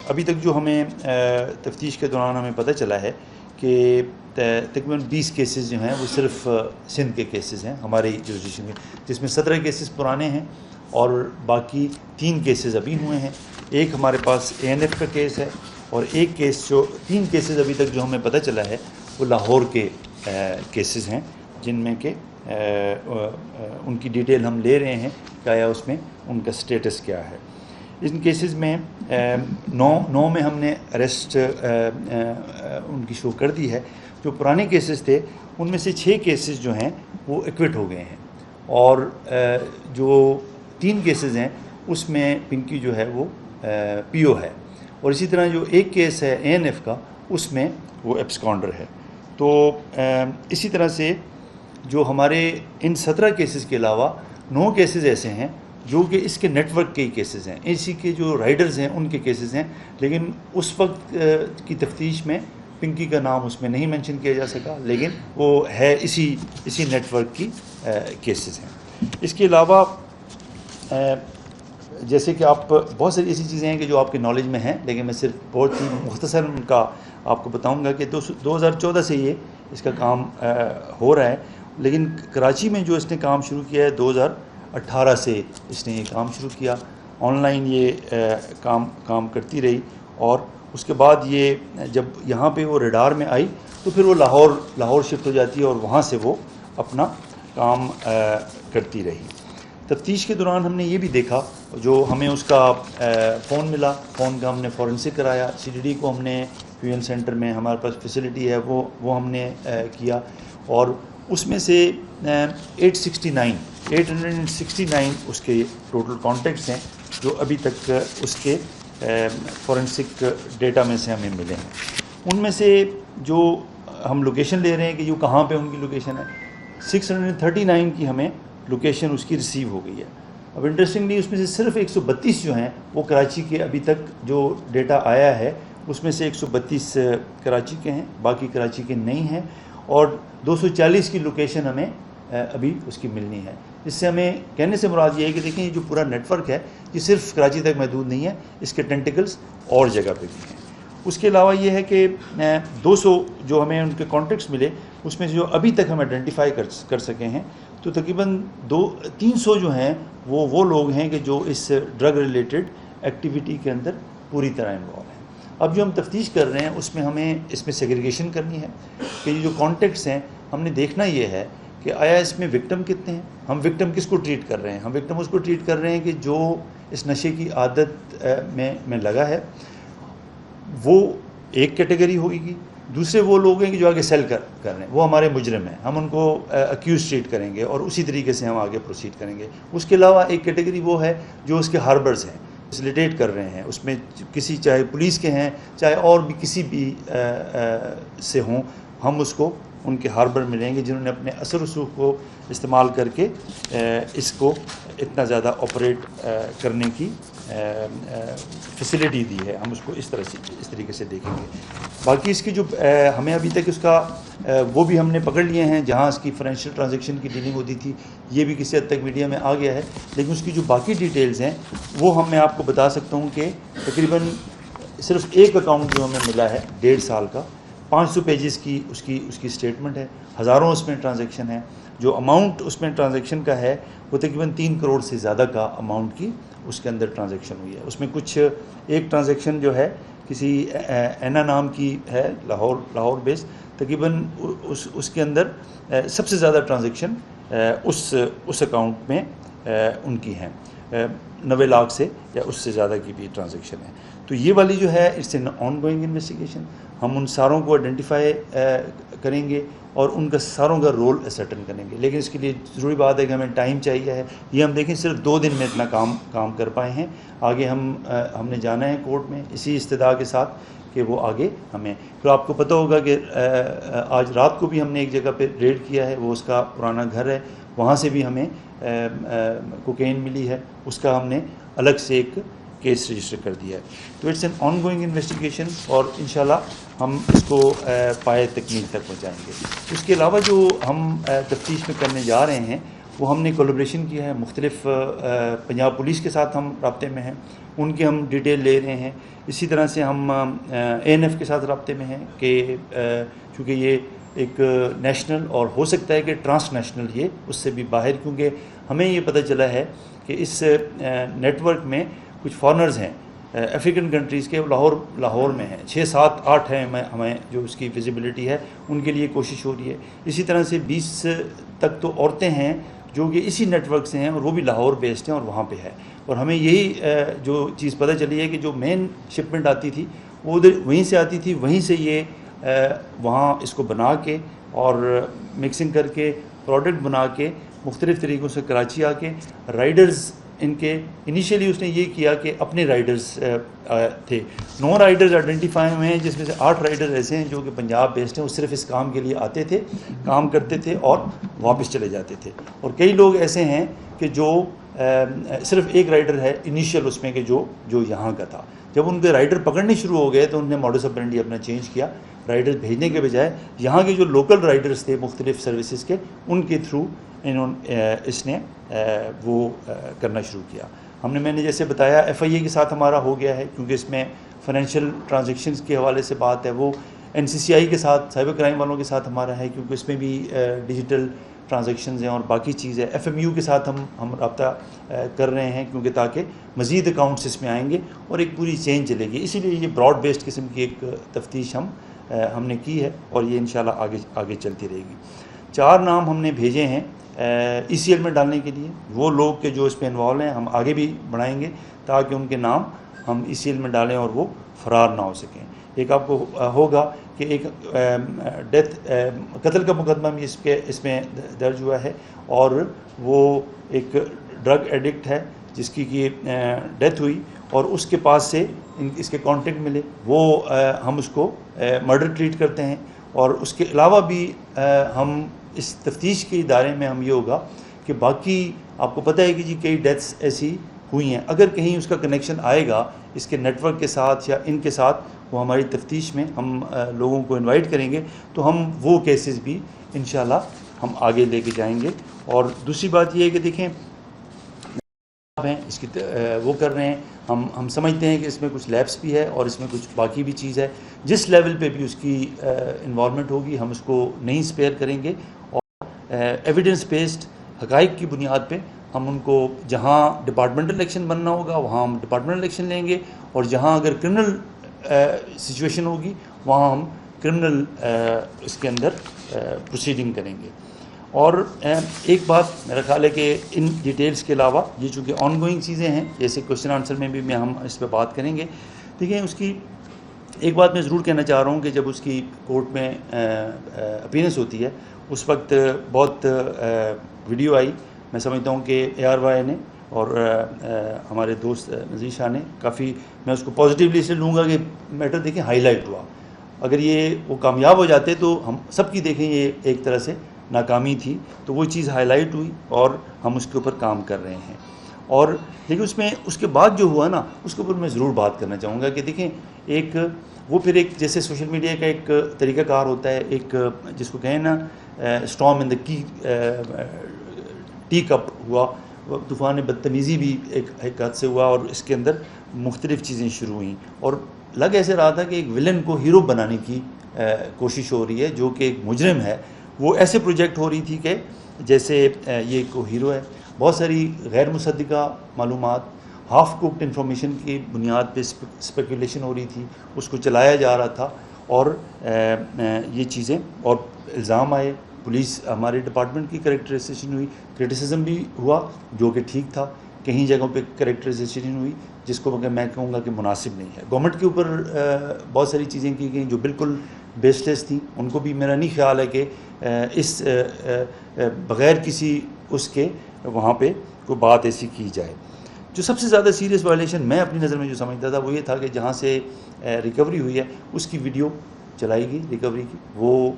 ابھی تک جو ہمیں تفتیش کے دوران ہمیں پتہ چلا ہے کہ تقریباً 20 کیسز جو ہیں وہ صرف سندھ کے کیسز ہیں ہماری جوریسڈکشن میں، جس میں 17 کیسز پرانے ہیں اور باقی 3 کیسز ابھی ہوئے ہیں. ایک ہمارے پاس ANF کا کیس ہے اور ایک کیس جو 3 کیسز ابھی تک جو ہمیں پتہ چلا ہے وہ لاہور کے کیسز ہیں، جن میں کہ ان کی ڈیٹیل ہم لے رہے ہیں کہ آیا اس میں ان کا سٹیٹس کیا ہے. ان کیسز میں 9 میں ہم نے اریسٹ ان کی شو کر دی ہے. جو پرانے کیسز تھے ان میں سے 6 کیسز جو ہیں وہ ایکوٹ ہو گئے ہیں اور جو 3 کیسز ہیں اس میں پنکی جو ہے وہ PO ہے اور اسی طرح جو ایک کیس ہے ANF کا اس میں وہ ایبسکانڈر ہے. تو اسی طرح سے جو ہمارے ان 17 کیسز کے علاوہ 9 کیسز ایسے ہیں جو کہ اس کے نیٹ ورک کے کیسز ہیں، اسی کے جو رائڈرز ہیں ان کے کیسز ہیں، لیکن اس وقت کی تفتیش میں پنکی کا نام اس میں نہیں مینشن کیا جا سکا، لیکن وہ ہے اسی نیٹ ورک کی کیسز ہیں. اس کے علاوہ جیسے کہ آپ بہت ساری ایسی چیزیں ہیں کہ جو آپ کے نالج میں ہیں، لیکن میں صرف بہت ہی مختصر ان کا آپ کو بتاؤں گا کہ 2014 سے اس کا کام ہو رہا ہے، لیکن کراچی میں جو اس نے کام شروع کیا ہے 2018 سے اس نے یہ کام شروع کیا. آن لائن یہ کام کرتی رہی اور اس کے بعد یہ جب یہاں پہ وہ ریڈار میں آئی تو پھر وہ لاہور شفٹ ہو جاتی ہے اور وہاں سے وہ اپنا کام کرتی رہی. تفتیش کے دوران ہم نے یہ بھی دیکھا، جو ہمیں اس کا فون ملا، فون کا ہم نے فورنسک کرایا، CDD کو ہم نے فیوژن سینٹر میں ہمارے پاس فیسلٹی ہے وہ ہم نے کیا اور اس میں سے 869 اس کے ٹوٹل کانٹیکٹس ہیں جو ابھی تک اس کے فورنسک ڈیٹا میں سے ہمیں ملے ہیں. ان میں سے جو ہم لوکیشن لے رہے ہیں کہ جو کہاں پہ ان کی لوکیشن ہے، 639 کی ہمیں لوکیشن اس کی ریسیو ہو گئی ہے. اب انٹرسٹنگلی اس میں سے صرف 132 جو ہیں وہ کراچی کے ابھی تک جو ڈیٹا آیا ہے اس میں سے 132 کراچی کے ہیں، باقی کراچی کے نہیں ہیں اور 240 کی لوکیشن ہمیں ابھی اس کی ملنی ہے. اس سے ہمیں کہنے سے مراد یہ ہے کہ دیکھیں یہ جو پورا نیٹ ورک ہے یہ صرف کراچی تک محدود نہیں ہے، اس کے ٹینٹیکلز اور جگہ پہ بھی ہیں. اس کے علاوہ یہ ہے کہ 200 جو ہمیں ان کے کانٹیکٹس ملے اس میں سے جو ابھی تک ہم آئیڈینٹیفائی کر سکے ہیں تو تقریباً 300 جو ہیں وہ لوگ ہیں کہ جو اس ڈرگ ریلیٹڈ ایکٹیویٹی کے اندر پوری طرح انوالو ہیں. اب جو ہم تفتیش کر رہے ہیں اس میں ہمیں اس میں سیگریگیشن کرنی ہے کہ یہ جو کانٹیکٹس ہیں ہم نے دیکھنا یہ ہے کہ آیا اس میں وکٹم کتنے ہیں، ہم وکٹم کس کو ٹریٹ کر رہے ہیں. ہم وکٹم اس کو ٹریٹ کر رہے ہیں کہ جو اس نشے کی عادت میں لگا ہے، وہ ایک کیٹیگری ہوگی. دوسرے وہ لوگ ہیں کہ جو آگے سیل کر رہے ہیں، وہ ہمارے مجرم ہیں، ہم ان کو اکیوز ٹریٹ کریں گے اور اسی طریقے سے ہم آگے پروسیڈ کریں گے. اس کے علاوہ ایک کیٹیگری وہ ہے جو اس کے ہاربرز ہیں، فیسیلیٹیٹ کر رہے ہیں، اس میں کسی چاہے پولیس کے ہیں چاہے اور بھی کسی بھی سے ہوں، ہم اس کو ان کے ہاربر ملیں گے جنہوں نے اپنے اثر رسوخ کو استعمال کر کے اس کو اتنا زیادہ آپریٹ کرنے کی فیسیلیٹی دی ہے. ہم اس کو اس طریقے سے دیکھیں گے. باقی اس کی جو ہمیں ابھی تک اس کا وہ بھی ہم نے پکڑ لیے ہیں جہاں اس کی فائنینشیل ٹرانزیکشن کی ڈیلنگ ہوتی تھی، یہ بھی کسی حد تک میڈیا میں آ گیا ہے، لیکن اس کی جو باقی ڈیٹیلز ہیں وہ میں آپ کو بتا سکتا ہوں کہ تقریباً صرف ایک اکاؤنٹ جو ہمیں ملا ہے 1.5 سال کا، 500 پیجز کی اس کی اسٹیٹمنٹ ہے، ہزاروں اس میں ٹرانزیکشن ہے. جو اماؤنٹ اس میں ٹرانزیکشن کا ہے وہ تقریباً 3 کروڑ سے زیادہ کا اماؤنٹ کی اس کے اندر ٹرانزیکشن ہوئی ہے. اس میں کچھ ایک ٹرانزیکشن جو ہے کسی اینا نام کی ہے لاہور بیس، تقریباً اس کے اندر سب سے زیادہ ٹرانزیکشن اس اکاؤنٹ میں ان کی ہیں، 90 لاکھ سے یا اس سے زیادہ کی بھی ٹرانزیکشن ہے. تو یہ والی جو ہے it's an ongoing investigation. ہم ان ساروں کو آئیڈینٹیفائی کریں گے اور ان کا ساروں کا رول اسرٹن کریں گے، لیکن اس کے لیے ضروری بات ہے کہ ہمیں ٹائم چاہیے ہے. یہ ہم دیکھیں صرف 2 دن میں اتنا کام کر پائے ہیں. آگے ہم نے جانا ہے کورٹ میں اسی استدعا کے ساتھ کہ وہ آگے ہمیں. تو آپ کو پتہ ہوگا کہ آج رات کو بھی ہم نے ایک جگہ پہ ریڈ کیا ہے، وہ اس کا پرانا گھر ہے، وہاں سے بھی ہمیں کوکین ملی ہے، اس کا ہم نے الگ سے ایک کیس رجسٹر کر دیا ہے. تو it's an ongoing investigation اور انشاءاللہ ہم اس کو پائے تکمیل تک پہنچائیں گے. اس کے علاوہ جو ہم تفتیش میں کرنے جا رہے ہیں وہ ہم نے کولیبریشن کیا ہے، مختلف پنجاب پولیس کے ساتھ ہم رابطے میں ہیں، ان کے ہم ڈیٹیل لے رہے ہیں. اسی طرح سے ہم ANF کے ساتھ رابطے میں ہیں کہ چونکہ یہ ایک نیشنل اور ہو سکتا ہے کہ ٹرانس نیشنل یہ اس سے بھی باہر، کیونکہ ہمیں یہ پتہ چلا ہے کہ اس نیٹ ورک میں کچھ فارنرز ہیں افریقن کنٹریز کے، لاہور میں ہیں، 6 7 8 ہیں ہمیں جو اس کی ویزیبلٹی ہے، ان کے لیے کوشش ہو رہی ہے. اسی طرح سے 20 تک تو عورتیں ہیں جو کہ اسی نیٹ ورک سے ہیں اور وہ بھی لاہور بیسڈ ہیں اور وہاں پہ ہے. اور ہمیں یہی جو چیز پتہ چلی ہے کہ جو مین شپمنٹ آتی تھی وہ ادھر وہیں سے آتی تھی، وہیں سے یہ وہاں اس کو بنا کے اور مکسنگ کر کے پروڈکٹ بنا کے مختلف طریقوں سے کراچی آ کے رائڈرز ان کے انیشیلی اس نے یہ کیا کہ اپنے رائڈرز تھے، 9 رائڈرز آئیڈینٹیفائی ہوئے ہیں، جس میں سے 8 رائڈر ایسے ہیں جو کہ پنجاب بیسڈ ہیں، وہ صرف اس کام کے لیے آتے تھے، کام کرتے تھے اور واپس چلے جاتے تھے. اور کئی لوگ ایسے ہیں کہ جو صرف ایک رائڈر ہے انیشیل اس میں کہ جو یہاں کا تھا. جب ان کے رائڈر پکڑنے شروع ہو گئے تو انہوں نے ماڈس آپرینڈی اپنا چینج کیا، رائڈر بھیجنے کے بجائے یہاں کے جو لوکل رائڈرز تھے مختلف سروسز کے، ان کے تھرو اس نے وہ کرنا شروع کیا. میں نے جیسے بتایا FIA کے ساتھ ہمارا ہو گیا ہے، کیونکہ اس میں فائنینشیل ٹرانزیکشنز کے حوالے سے بات ہے. وہ NCCI کے ساتھ، سائبر کرائم والوں کے ساتھ ہمارا ہے، کیونکہ اس میں بھی ڈیجیٹل ٹرانزیکشنز ہیں اور باقی چیز ہے. FMU کے ساتھ ہم رابطہ کر رہے ہیں، کیونکہ تاکہ مزید اکاؤنٹس اس میں آئیں گے اور ایک پوری چین چلے گی. اسی لیے یہ براڈ بیسڈ قسم کی ایک تفتیش ہم نے کی ہے اور یہ انشاءاللہ آگے چلتی رہے گی. 4 نام ہم نے بھیجے ہیں ECL میں ڈالنے کے لیے. وہ لوگ کہ جو اس پہ انوالو ہیں ہم آگے بھی بڑھائیں گے تاکہ ان کے نام ہم ECL میں ڈالیں اور وہ فرار نہ ہو سکیں. ایک آپ کو ہوگا کہ ایک قتل کا مقدمہ بھی اس میں درج ہوا ہے، اور وہ ایک ڈرگ ایڈکٹ ہے جس کی ڈیتھ ہوئی اور اس کے پاس سے اس کے کانٹیکٹ ملے، وہ ہم اس کو مرڈر ٹریٹ کرتے ہیں. اور اس کے علاوہ بھی ہم اس تفتیش کے ادارے میں ہم یہ ہوگا کہ باقی آپ کو پتہ ہے کہ جی کئی ڈیتھس ایسی ہوئی ہیں، اگر کہیں اس کا کنیکشن آئے گا اس کے نیٹ ورک کے ساتھ یا ان کے ساتھ، وہ ہماری تفتیش میں ہم لوگوں کو انوائٹ کریں گے تو ہم وہ کیسز بھی انشاءاللہ ہم آگے لے کے جائیں گے. اور دوسری بات یہ ہے کہ دیکھیں ہیں اس کی وہ کر رہے ہیں، ہم سمجھتے ہیں کہ اس میں کچھ لیبس بھی ہے اور اس میں کچھ باقی بھی چیز ہے. جس لیول پہ بھی اس کی انوالومنٹ ہوگی ہم اس کو نہیں اسپیئر کریں گے، اور ایویڈنس بیسڈ حقائق کی بنیاد پہ ہم ان کو جہاں ڈپارٹمنٹل ایکشن بننا ہوگا وہاں ہم ڈپارٹمنٹل ایکشن لیں گے، اور جہاں اگر کرمنل سچویشن ہوگی وہاں ہم کرمنل اس کے اندر پروسیڈنگ کریں گے. اور ایک بات میرا خیال ہے کہ ان ڈیٹیلز کے علاوہ یہ چونکہ آن گوئنگ چیزیں ہیں، جیسے کوشچن آنسر میں بھی ہم اس پہ بات کریں گے. دیکھیں اس کی ایک بات میں ضرور کہنا چاہ رہا ہوں کہ جب اس کی کورٹ میں اپیئرنس ہوتی ہے اس وقت بہت ویڈیو آئی. میں سمجھتا ہوں کہ ARY نے اور ہمارے دوست نذیر شاہ نے کافی، میں اس کو پازیٹیولی اس لیے لوں گا کہ میٹر دیکھیں ہائی لائٹ ہوا. اگر وہ کامیاب ہو جاتے تو ہم سب کی دیکھیں یہ ایک طرح سے ناکامی تھی، تو وہ چیز ہائی لائٹ ہوئی اور ہم اس کے اوپر کام کر رہے ہیں. اور لیکن اس کے بعد جو ہوا نا اس کے اوپر میں ضرور بات کرنا چاہوں گا کہ دیکھیں وہ پھر ایک جیسے سوشل میڈیا کا ایک طریقہ کار ہوتا ہے، ایک جس کو کہیں نا storm in the T cup ہوا، طوفان بدتمیزی بھی ایک حد سے ہوا، اور اس کے اندر مختلف چیزیں شروع ہوئیں اور لگ ایسے رہا تھا کہ ایک ولن کو ہیرو بنانے کی کوشش ہو رہی ہے جو کہ ایک مجرم ہے. وہ ایسے پروجیکٹ ہو رہی تھی کہ جیسے یہ کو ہیرو ہے. بہت ساری غیر مصدقہ معلومات، ہاف کوکڈ انفارمیشن کی بنیاد پہ اسپیکولیشن ہو رہی تھی، اس کو چلایا جا رہا تھا. اور یہ چیزیں اور الزام آئے، پولیس ہمارے ڈپارٹمنٹ کی کریکٹرائزیشن ہوئی، کرٹیسزم بھی ہوا جو کہ ٹھیک تھا. کہیں جگہوں پہ کریکٹرائزیشن ہوئی جس کو میں کہوں گا کہ مناسب نہیں ہے. گورنمنٹ کے اوپر بہت ساری چیزیں کی گئیں جو بالکل بیس لیس تھیں، ان کو بھی میرا نہیں خیال ہے کہ اس بغیر کسی اس کے وہاں پہ کوئی بات ایسی کی جائے. جو سب سے زیادہ سیریس وائلیشن میں اپنی نظر میں جو سمجھتا تھا وہ یہ تھا کہ جہاں سے ریکوری ہوئی ہے اس کی ویڈیو چلائی گئی ریکوری کی. وہ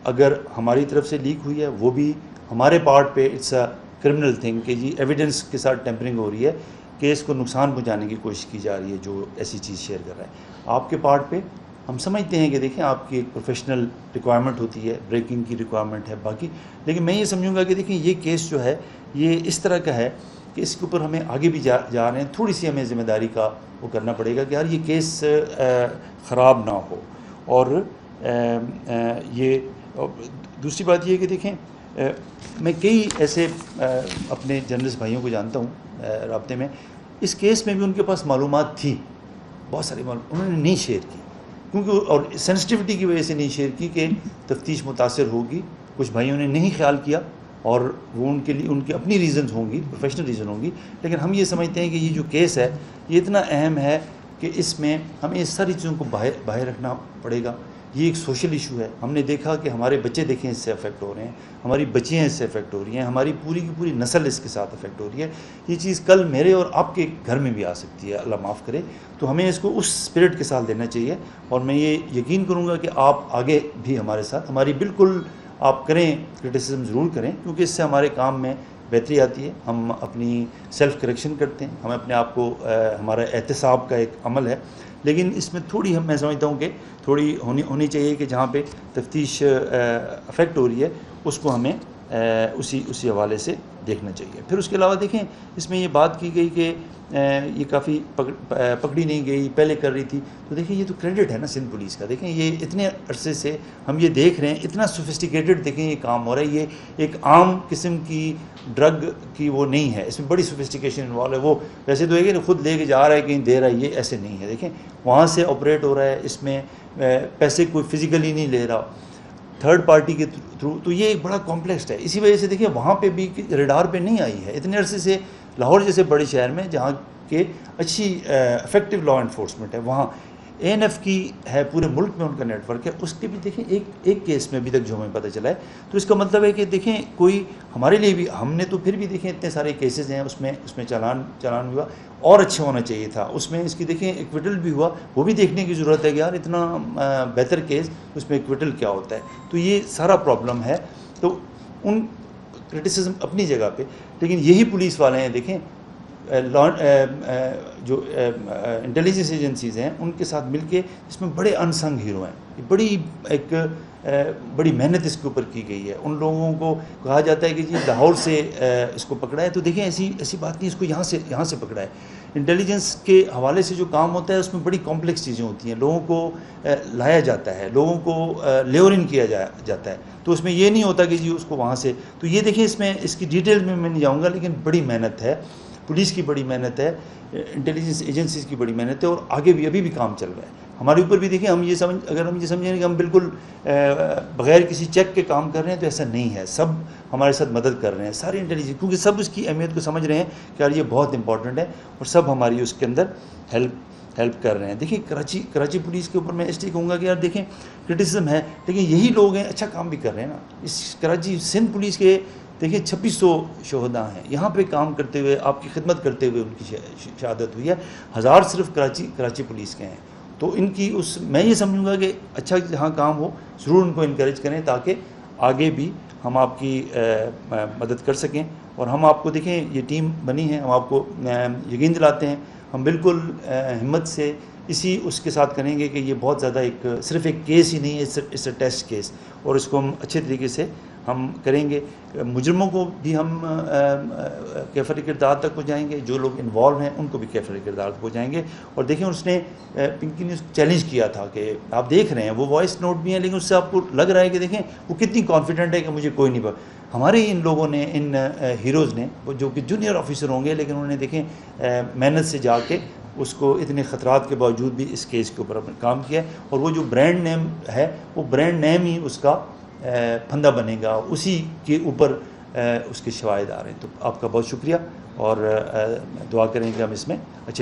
اگر ہماری طرف سے لیک ہوئی ہے وہ بھی ہمارے پارٹ پہ اٹس اے کرمنل تھنگ کہ جی ایویڈنس کے ساتھ ٹیمپرنگ ہو رہی ہے، کہ اس کو نقصان پہنچانے کی کوشش کی جا رہی ہے جو ایسی چیز شیئر کر رہا ہے. آپ کے پارٹ پہ ہم سمجھتے ہیں کہ دیکھیں آپ کی ایک پروفیشنل ریکوائرمنٹ ہوتی ہے، بریکنگ کی ریکوائرمنٹ ہے باقی، لیکن میں یہ سمجھوں گا کہ دیکھیں یہ کیس جو ہے یہ اس طرح کا ہے کہ اس کے اوپر ہمیں آگے بھی جا رہے ہیں، تھوڑی سی ہمیں ذمہ داری کا وہ کرنا پڑے گا کہ یار یہ کیس خراب نہ ہو. اور یہ دوسری بات یہ ہے کہ دیکھیں میں کئی ایسے اپنے جرنلسٹ بھائیوں کو جانتا ہوں رابطے میں، اس کیس میں بھی ان کے پاس معلومات تھی، بہت ساری معلومات انہوں نے نہیں شیئر کی، کیونکہ اور سینسٹیوٹی کی وجہ سے نہیں شیئر کی کہ تفتیش متاثر ہوگی. کچھ بھائیوں نے نہیں خیال کیا اور وہ ان کے لیے ان کی اپنی ریزنز ہوں گی، پروفیشنل ریزن ہوں گی، لیکن ہم یہ سمجھتے ہیں کہ یہ جو کیس ہے یہ اتنا اہم ہے کہ اس میں ہمیں اس ساری چیزوں کو باہر رکھنا پڑے گا. یہ ایک سوشل ایشو ہے. ہم نے دیکھا کہ ہمارے بچے دیکھیں اس سے افیکٹ ہو رہے ہیں، ہماری بچیاں اس سے افیکٹ ہو رہی ہیں، ہماری پوری کی پوری نسل اس کے ساتھ افیکٹ ہو رہی ہے. یہ چیز کل میرے اور آپ کے گھر میں بھی آ سکتی ہے، اللہ معاف کرے. تو ہمیں اس کو اس اسپرٹ کے ساتھ لینا چاہیے، اور میں یہ یقین کروں گا کہ آپ آگے بھی ہمارے ساتھ ہماری بالکل آپ کریں، کرٹیسزم ضرور کریں، کیونکہ اس سے ہمارے کام میں بہتری آتی ہے. ہم اپنی سیلف کریکشن کرتے ہیں، ہمیں اپنے آپ کو ہمارا احتساب کا ایک عمل ہے، لیکن اس میں تھوڑی میں سمجھتا ہوں کہ تھوڑی ہونی چاہیے کہ جہاں پہ تفتیش افیکٹ ہو رہی ہے اس کو ہمیں اسی حوالے سے دیکھنا چاہیے. پھر اس کے علاوہ دیکھیں اس میں یہ بات کی گئی کہ یہ کافی پکڑی نہیں گئی، پہلے کر رہی تھی. تو دیکھیں یہ تو کریڈٹ ہے نا سندھ پولیس کا. دیکھیں یہ اتنے عرصے سے ہم یہ دیکھ رہے ہیں، اتنا سوفسٹیکیٹڈ دیکھیں یہ کام ہو رہا ہے. یہ ایک عام قسم کی ڈرگ کی وہ نہیں ہے، اس میں بڑی سوفسٹیکیشن انوالو ہے. وہ ویسے تو ہے کہ خود لے کے جا رہا ہے کہیں دے رہا ہے، یہ ایسے نہیں ہے. دیکھیں وہاں سے آپریٹ ہو رہا ہے، اس میں پیسے کوئی فزیکلی نہیں لے رہا، تھرڈ پارٹی کے تھرو. تو یہ ایک بڑا کمپلیکس ہے. اسی وجہ سے دیکھیں وہاں پہ بھی ریڈار پہ نہیں آئی ہے اتنے عرصے سے. لاہور جیسے بڑے شہر میں جہاں کہ اچھی افیکٹو لا انفورسمنٹ ہے، وہاں اے این ایف کی ہے، پورے ملک میں ان کا نیٹ ورک ہے. اس کے بھی دیکھیں ایک کیس میں ابھی تک جو ہمیں پتہ چلا ہے. تو اس کا مطلب ہے کہ دیکھیں کوئی ہمارے لیے بھی، ہم نے تو پھر بھی دیکھیں اتنے سارے کیسز ہیں، اس میں چالان ہوا اور اچھا ہونا چاہیے تھا. اس میں اس کی دیکھیں ایکویٹل بھی ہوا، وہ بھی دیکھنے کی ضرورت ہے کہ یار اتنا بہتر کیس اس میں ایکویٹل کیا ہوتا ہے. تو یہ سارا پرابلم ہے. تو ان کرٹیسزم اپنی جگہ پہ، لیکن یہی پولیس والے ہیں دیکھیں جو انٹیلیجنس ایجنسیز ہیں ان کے ساتھ مل کے اس میں بڑے انسنگ ہیرو ہیں. بڑی محنت اس کے اوپر کی گئی ہے. ان لوگوں کو کہا جاتا ہے کہ جی لاہور سے اس کو پکڑا ہے، تو دیکھیں ایسی بات نہیں، اس کو یہاں سے پکڑا ہے. انٹیلیجنس کے حوالے سے جو کام ہوتا ہے اس میں بڑی کمپلیکس چیزیں ہوتی ہیں، لوگوں کو لایا جاتا ہے، لوگوں کو لیورن کیا جاتا ہے. تو اس میں یہ نہیں ہوتا کہ جی اس کو وہاں سے. تو یہ دیکھیں اس کی ڈیٹیل میں نہیں جاؤں گا، لیکن بڑی محنت ہے، پولیس کی بڑی محنت ہے، انٹیلیجنس ایجنسیز کی بڑی محنت ہے، اور آگے بھی ابھی بھی کام چل رہا ہے. ہمارے اوپر بھی دیکھیں اگر ہم یہ سمجھیں کہ ہم بالکل بغیر کسی چیک کے کام کر رہے ہیں تو ایسا نہیں ہے. سب ہمارے ساتھ مدد کر رہے ہیں، سارے انٹیلیجنس، کیونکہ سب اس کی اہمیت کو سمجھ رہے ہیں کہ یار یہ بہت امپورٹنٹ ہے، اور سب ہماری اس کے اندر ہیلپ کر رہے ہیں. دیکھیں کراچی پولیس کے اوپر میں اس لیے کہوں گا کہ یار دیکھیں کرٹیسزم ہے، لیکن یہی لوگ ہیں اچھا کام بھی کر رہے ہیں نا. اس کراچی سندھ پولیس کے دیکھیں 2600 شہداء ہیں یہاں پہ کام کرتے ہوئے، آپ کی خدمت کرتے ہوئے ان کی شہادت ہوئی ہے. 1000 صرف کراچی پولیس کے ہیں. تو ان کی میں یہ سمجھوں گا کہ اچھا جہاں کام ہو ضرور ان کو انکریج کریں، تاکہ آگے بھی ہم آپ کی مدد کر سکیں. اور ہم آپ کو دیکھیں یہ ٹیم بنی ہے، ہم آپ کو یقین دلاتے ہیں، ہم بالکل ہمت سے اس کے ساتھ کریں گے کہ یہ بہت زیادہ صرف ایک کیس ہی نہیں ہے، اس ٹیسٹ کیس، اور اس کو ہم اچھے طریقے سے ہم کریں گے. مجرموں کو بھی ہم کیفر کردار تک پہنچائیں گے، جو لوگ انوالو ہیں ان کو بھی کیفر کردار تک پہنچائیں گے. اور دیکھیں اس نے پنکی نے چیلنج کیا تھا کہ آپ دیکھ رہے ہیں وہ وائس نوٹ بھی ہیں، لیکن اس سے آپ کو لگ رہا ہے کہ دیکھیں وہ کتنی کانفیڈنٹ ہے کہ مجھے کوئی نہیں ہمارے ان لوگوں نے، ان ہیروز نے، جو کہ جونیئر آفیسر ہوں گے، لیکن انہوں نے دیکھیں محنت سے جا کے اس کو اتنے خطرات کے باوجود بھی اس کیس کے اوپر اپنا کام کیا ہے. اور وہ جو برانڈ نیم ہے وہ برانڈ نیم ہی اس کا پھندا بنے گا، اسی کے اوپر اس کے شواہد آ رہے ہیں. تو آپ کا بہت شکریہ، اور دعا کریں کہ ہم اس میں اچھے